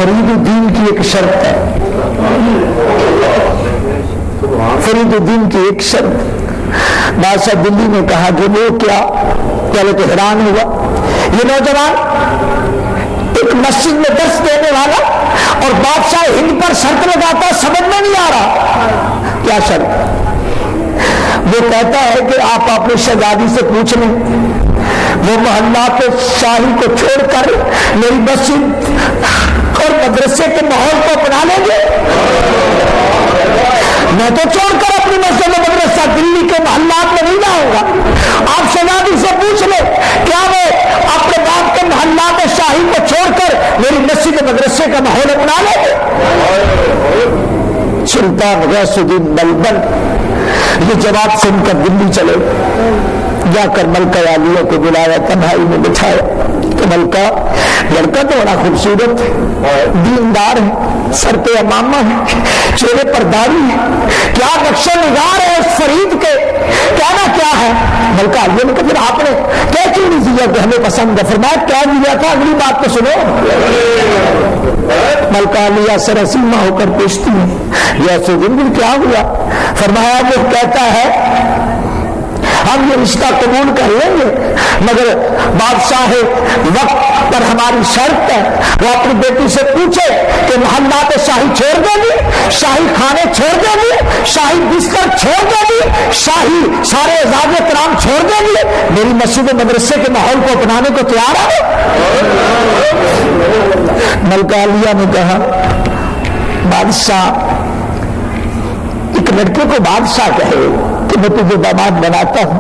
فرید الدین کی ایک شرط ہے، فرید الدین کی ایک شرط۔ بادشاہ دلی نے کہا کہ وہ کیا؟ پہلے تو حیران ہوا، یہ نوجوان ایک مسجد میں درس دینے والا اور بادشاہ ہند پر شرط لگاتا، سمجھ میں نہیں آ رہا کیا شرط؟ وہ کہتا ہے کہ آپ اپنی شہزادی سے پوچھ لیں، وہ محلات شاہی کو چھوڑ کر میری مسجد اور مدرسے کے ماحول کو اپنا لیں گے؟ میں تو چھوڑ کر اپنی مسجد و مدرسہ دلی کے محلات میں نہیں جاؤں گا۔ آپ شہزادی سے پوچھ لیں کیا وہ اپنے باپ کے محلات شاہی کو چھوڑ کر میری مسجد و مدرسے کا ماحول اپنا لیں گے؟ سلطان غیاث الدین بلبن یہ جواب سن کر دلی چلے، جا کر ملکہ عالیہ کو بلایا، تنہائی میں بٹھایا کہ ملکہ، لڑکا تو بڑا خوبصورت ہے، دیندار ہے، سر پہ امامہ ہے، چہرے پر داڑھی ہے، کیا نقش و نگار ہے اس فرید کے، کہنا کیا ہے؟ ملکہ عالیہ نے کہا پھر آپ نے کیا کیوں نہیں دیا کہ ہمیں پسند ہے؟ فرمایا کیا دیا تھا، اگلی بات تو سنو۔ ملکہ عالیہ سر سیما ہو کر پوچھتی ہے یا سوگندر کیا ہوا؟ فرمایا وہ کہتا ہے ہم یہ رشتہ قبول کر لیں گے مگر بادشاہ وقت پر ہماری شرط ہے، وہ اپنی بیٹی سے پوچھے کہ محلات شاہی چھوڑ دیں گی، شاہی کھانے چھوڑ دیں گی، شاہی بستر چھوڑ دیں گی، شاہی سارے اعزاز کرام چھوڑ دیں گی، میری مسجد و مدرسے کے ماحول کو اپنانے کو تیار ہے؟ ملکہ عالیہ نے کہا بادشاہ ایک لڑکے کو بادشاہ کہے کہ میں تجھے داماد بناتا ہوں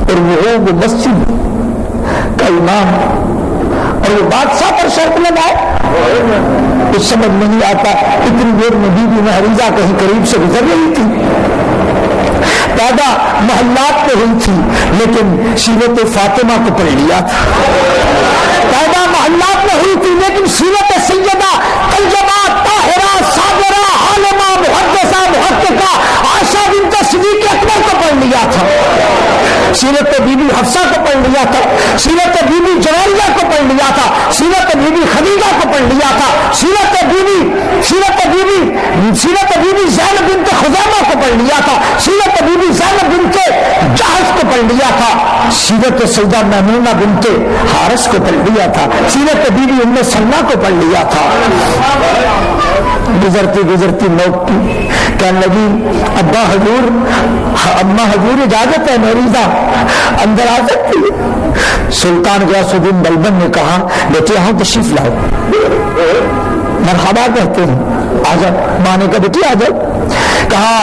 اور وہ مسجد کا امام اور وہ بادشاہ پر شرط لگائے، کچھ سمجھ نہیں آتا۔ اتنی دیر میں بی بی مہریزہ کہیں قریب سے گزر رہی تھی، پیدا محلات میں ہوئی تھی لیکن سیرت فاطمہ کو پڑھ لیا تھا، پیدا محلات میں ہوئی تھی لیکن سیرت سیدہ طیبہ طاہرہ صابرہ عالمہ محدثہ محققہ عائشہ بنت صدیق اکبر کو پڑھ لیا تھا، سیرت بی بی حفصہ کو پڑھ لیا تھا، سیرت بی بی جویریہ کو پڑھ لیا تھا، سیرت بی بی خدیجہ کو پڑھ لیا تھا، سیرت بی بی زینب بنت خزیمہ کو پڑھ لیا تھا، سیرت بی بی زینب بنت جہش کو پڑھ لیا تھا، سیرت سیدہ میمونہ بنت حارث کو پڑھ لیا تھا، سیرت بی بی ام سلمہ کو پڑھ لیا تھا۔ گزرتی گزرتی موت کی کہنے لگی ابا حضور، اماں حضور اجازت ہے مہریزہ اندر آ سکتی ہے؟ سلطان غیاث الدین بلبن نے کہا بیٹے یہاں تشریف لاؤ، مرحبا کہتے ہیں، آ جاؤ۔ ماں نے کہا بیٹی آ جاؤ۔ کہا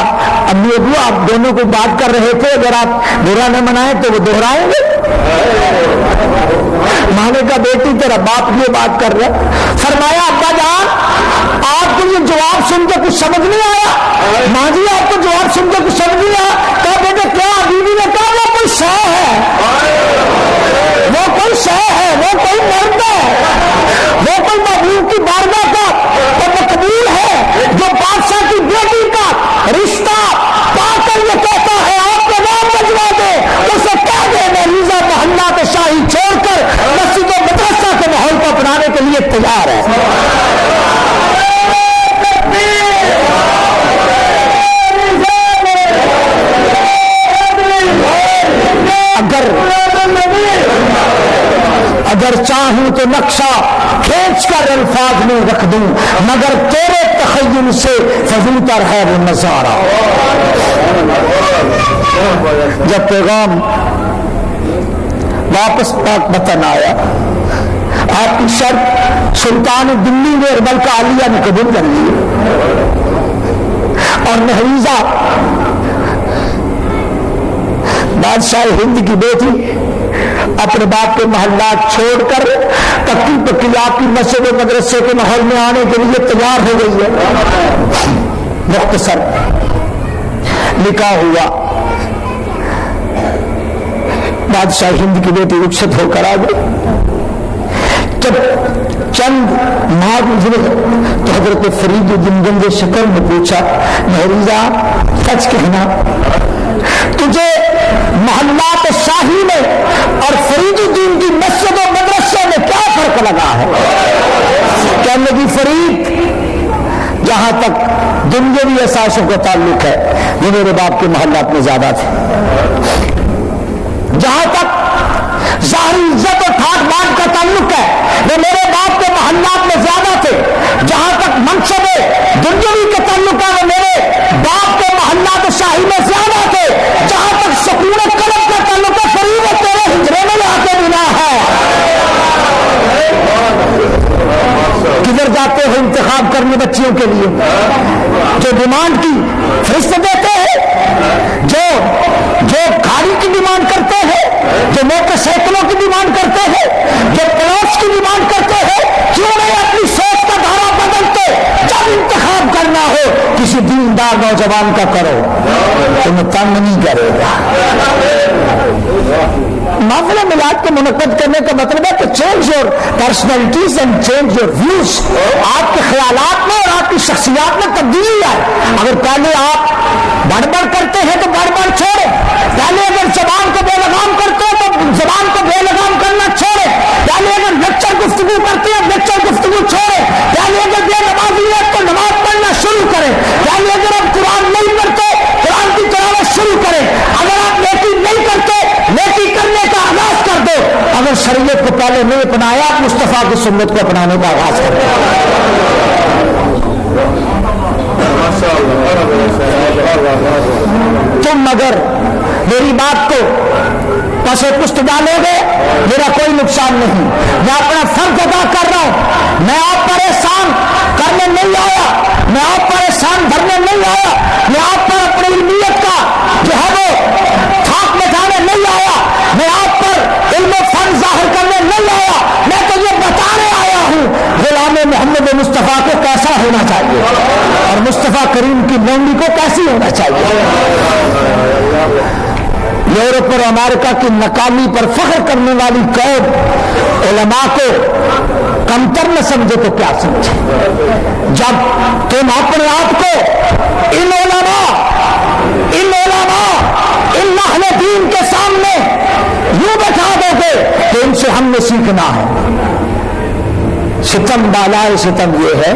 امی ابو آپ دونوں کو بات کر رہے تھے، اگر آپ برا نہ منائیں تو وہ دوہرائیں گے۔ ماں نے کہا بیٹی تیرا باپ یہ بات کر رہا۔ فرمایا ابا جان آپ کو یہ جواب سن کے کچھ سمجھ نہیں آیا؟ ماں جی آپ کو جواب سن کے کچھ سمجھ نہیں آیا؟ کہا بیٹے کیا؟ بیوی نے کہا وہ کوئی شے ہے، وہ کوئی شے ہے، وہ کوئی مرد ہے، وہ کوئی محبوب کی بارگاہ کا تو مقبول ہے جو بادشاہ کی بیٹی کا رشتہ پا کر یہ کہتا ہے آپ کا نام بجوا دے، اسے کہہ دے مہریزہ محلات شاہی چھوڑ کر مسجد و مدرسہ کے ماحول کو اپنانے کے لیے تیار ہے۔ اگر چاہوں تو نقشہ کھینچ کر الفاظ میں رکھ دوں مگر تیرے تخیل سے فضول تر ہے وہ نظارہ۔ جب پیغام واپس پاک وطن آیا، آپ کی شرط سلطان دلی نے اور ملکہ عالیہ نے قبول کر لی اور مہریزہ بادشاہ ہند کی بیٹی اپنے باپ کے محلات چھوڑ کر پکی پکی آپ کی مسجد و مدرسے کے ماحول میں آنے کے لیے تیار ہو گئی ہے۔ مختصر نکاح ہوا، بادشاہ ہند کی بیٹی رخصت ہو کر آ گئی۔ جب چند ماہ گزرے تو حضرت فرید الدین گنج شکر نے پوچھا مہریزہ سچ کہنا تجھے محلات شاہی میں اور فرید الدین کی مسجد و مدرسے میں کیا فرق لگا ہے؟ کہنے لگی فرید جہاں تک دنیاوی احساسوں کا تعلق ہے یہ میرے باپ کے محلات میں زیادہ تھے، جہاں تک ظاہری عزت اور ٹھاٹ بانٹ کا تعلق ہے وہ میرے باپ کے محلات میں زیادہ تھے، جہاں تک منصب دنیاوی کا تعلق ہے وہ میرے باپ کے محلات شاہی میں زیادہ تھے، جہاں تک سکون قلب کا تعلق ہے فرید تیرے ہجرے میں لا کے بنا ہے۔ کدھر جاتے ہیں انتخاب کرنے بچیوں کے لیے؟ جو ڈیمانڈ کی فہرست دیتے ہیں، جو گاڑی کی ڈیمانڈ کرتے ہیں، جو موٹر سائیکلوں کی ڈیمانڈ کرتے ہیں، جو پلاٹس کی ڈیمانڈ کرتے ہیں، کیوں نہیں اپنی سوچ کا دھارا بدلتے؟ جب انتخاب کرنا ہو کسی دیندار نوجوان کا کرو، تمہیں تنگ نہیں کرے گا۔ محفل میلاد کو منعقد کرنے کا مطلب ہے کہ change your personalities and change your views, آپ کے خیالات میں اور آپ کی شخصیات میں تبدیلی آئے۔ اگر پہلے آپ بڑبڑ کرتے ہیں تو بڑبڑ چھوڑیں، پہلے اگر زبان کو بے لگام کرتے ہیں تو زبان کو بے لگام کرنا چھوڑیں، پہلے اگر لیکچر گفتگو کرتے ہیں لیکچر گفتگو چھوڑیں، پہلے اگر بے نمازی ہے تو نماز پڑھنا شروع کریں، پہلے اگر آپ قرآن نہیں پڑھتے قرآن کی تلاوت شروع کریں، اگر آپ نیکی نہیں کرتے نیکی کرنے کا آغاز کر دو، اگر شریعت کو پہلے نہیں اپنایا آپ مصطفیٰ کی سنت کو اپنانے کا آغاز کر دو۔ تم اگر میری بات کو پسے پشت ڈالو گے میرا کوئی نقصان نہیں، میں اپنا فرض ادا کر رہا ہوں، میں آپ پر احسان کرنے نہیں آیا، میں آپ پر احسان بھرنے نہیں آیا، میں آپ پر اپنی علمیت کا جو ہے وہ تھاک بٹھانے نہیں آیا، میں آپ پر علم و فن ظاہر کرنے نہیں آیا، میں تو یہ بتانے آیا ہوں غلام محمد مصطفیٰ کو کیسا ہونا چاہیے اور مصطفیٰ کریم کی لونڈی کو کیسی ہونا چاہیے۔ یورپ اور امریکہ کی ناکامی پر فخر کرنے والی قوم علماء کو کمتر نہ سمجھے تو کیا سمجھے؟ جب تم اپنے آپ کو ان اہل دین کے سامنے یوں بٹھا دو گے تو ان سے ہم نے سیکھنا ہے۔ ستم بالائے ستم یہ ہے،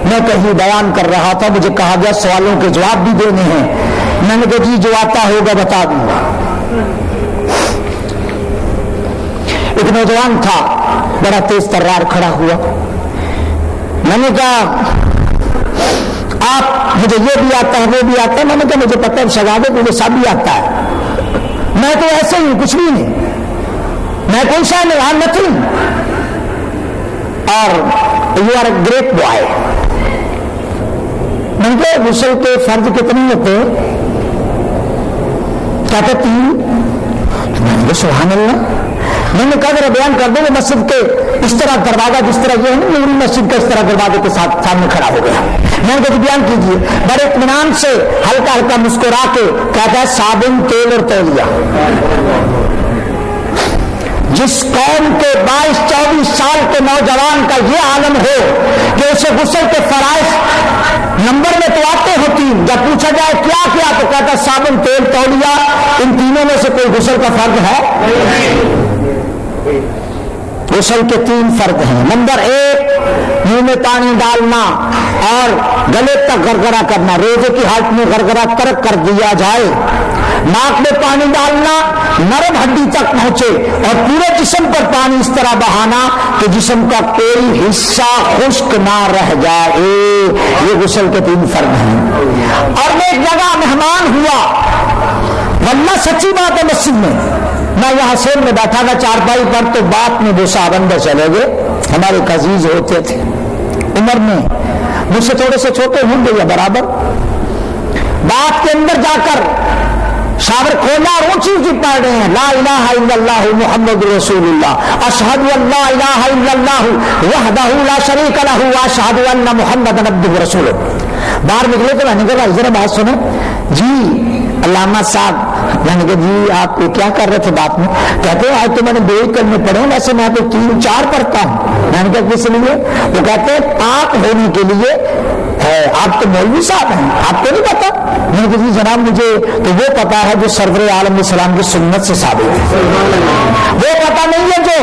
میں کہیں بیان کر رہا تھا، مجھے کہا گیا سوالوں کے جواب بھی دینے ہیں، میں نے کہا جی جو آتا ہوگا بتا دوں گا۔ ایک نوجوان تھا بڑا تیز ترار کھڑا ہوا، میں نے کہا آپ مجھے یہ بھی آتا ہے وہ بھی آتا ہے، میں نے کہا مجھے پتہ ہے شہزادے مجھے سب بھی آتا ہے، میں تو ایسے ہی کچھ بھی نہیں، میں کوئی شاید نگران نہ تھی، اور you are a great boy. میں نے کہا غسل کے فرض کتنے ہوتے؟ کہتے 3۔ میں نے کہا سبحان اللہ۔ میں نے کہا ذرا بیان کر دو کہ مسجد کے اس طرح دروازہ جس طرح یہ ہے نا نوری مسجد کا اس طرح دروازے کے ساتھ سامنے کھڑا ہو گیا، میں نے کہا بیان کیجیے۔ بڑے اطمینان سے ہلکا ہلکا مسکرا کے کہتا ہے صابن تیل اور تولیہ۔ جس قوم کے 22-24 سال کے نوجوان کا یہ عالم ہو کہ اسے غسل کے فرائض نمبر میں تو آتے ہو 3، جب پوچھا جائے کیا کیا تو کہتا ہے صابن تیل تولیہ، ان تینوں میں سے کوئی غسل کا فرض ہے؟ غسل کے 3 فرض ہیں۔ نمبر 1 منہ میں پانی ڈالنا اور گلے تک گرگرا کرنا، روزے کی حالت میں گرگرا ترک کر دیا جائے، ناک میں پانی ڈالنا نرم ہڈی تک پہنچے اور پورے جسم پر پانی اس طرح بہانا کہ جسم کا کوئی حصہ خشک نہ رہ جائے، یہ غسل کے 3 فرض ہیں۔ اور میں ایک جگہ مہمان ہوا، واللہ سچی بات ہے، مسجد میں یہاں سین میں بیٹھا تھا چارپائی پر، تو باپ میں وہ صاحب اندر چلے گئے، ہمارے عزیز ہوتے تھے عمر میں مجھ سے تھوڑے سے چھوٹے ہوں گے یا برابر، باپ کے اندر جا کر شاور کھولا اور اونچی اونچی پڑھ رہے ہیں لا الہ الا اللہ محمد رسول اللہ اشہد ان لا الہ الا اللہ وحدہ لا شریک لہ واشہد ان محمدًا عبدہ ورسولہ۔ باہر نکلے تو میں نے کہا ذرا بات سنیں جی علامہ صاحب، میں نے کہا جی آپ کیا کر رہے تھے بات میں؟ کہتے ہیں آج تو میں نے 2 کلمے پڑھے ہیں، ویسے میں تو 3-4 پڑھتا ہوں۔ میں نے کہا کس لیے؟ وہ کہتے ہیں پاک ہونے کے لیے ہے، آپ تو مولوی صاحب ہیں، آپ کو نہیں پتا؟ میں نے کہا جی جناب مجھے تو وہ پتا ہے جو سرور عالم السلام کی سنت سے ثابت ہے، وہ پتا نہیں ہے جو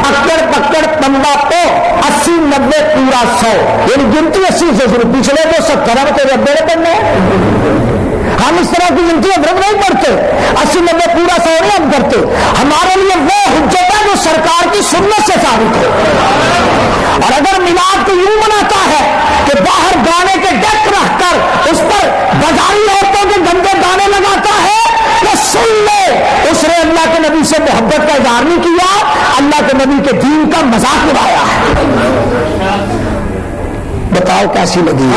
اکڑ پکڑ پنبا پو 80 90 پورا 100، یعنی گنتی 80 سے شروع، پچھلے تو 70 میں تو ربے پڑھنے ہم اس طرح کی گنتی ادرک نہیں پڑھتے، 80 90 پورا 100 نہیں ہم کرتے، ہمارے لیے وہ حجت ہے جو سرکار کی سنت سے ثابت ہے۔ اور اگر میلاد کو یوں مناتا ہے کہ باہر گانے کے ڈیک رکھ کر اس پر بازاری عورتوں کے گندے گانے لگاتا ہے تو سن لے، اس نے اللہ کے نبی سے محبت کا اظہار نہیں کیا، اللہ کے نبی کے دین کا مذاق اڑایا ہے۔ بتاؤ کیسی لگی؟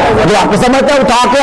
اگر آپ کو سمجھتے اٹھا کے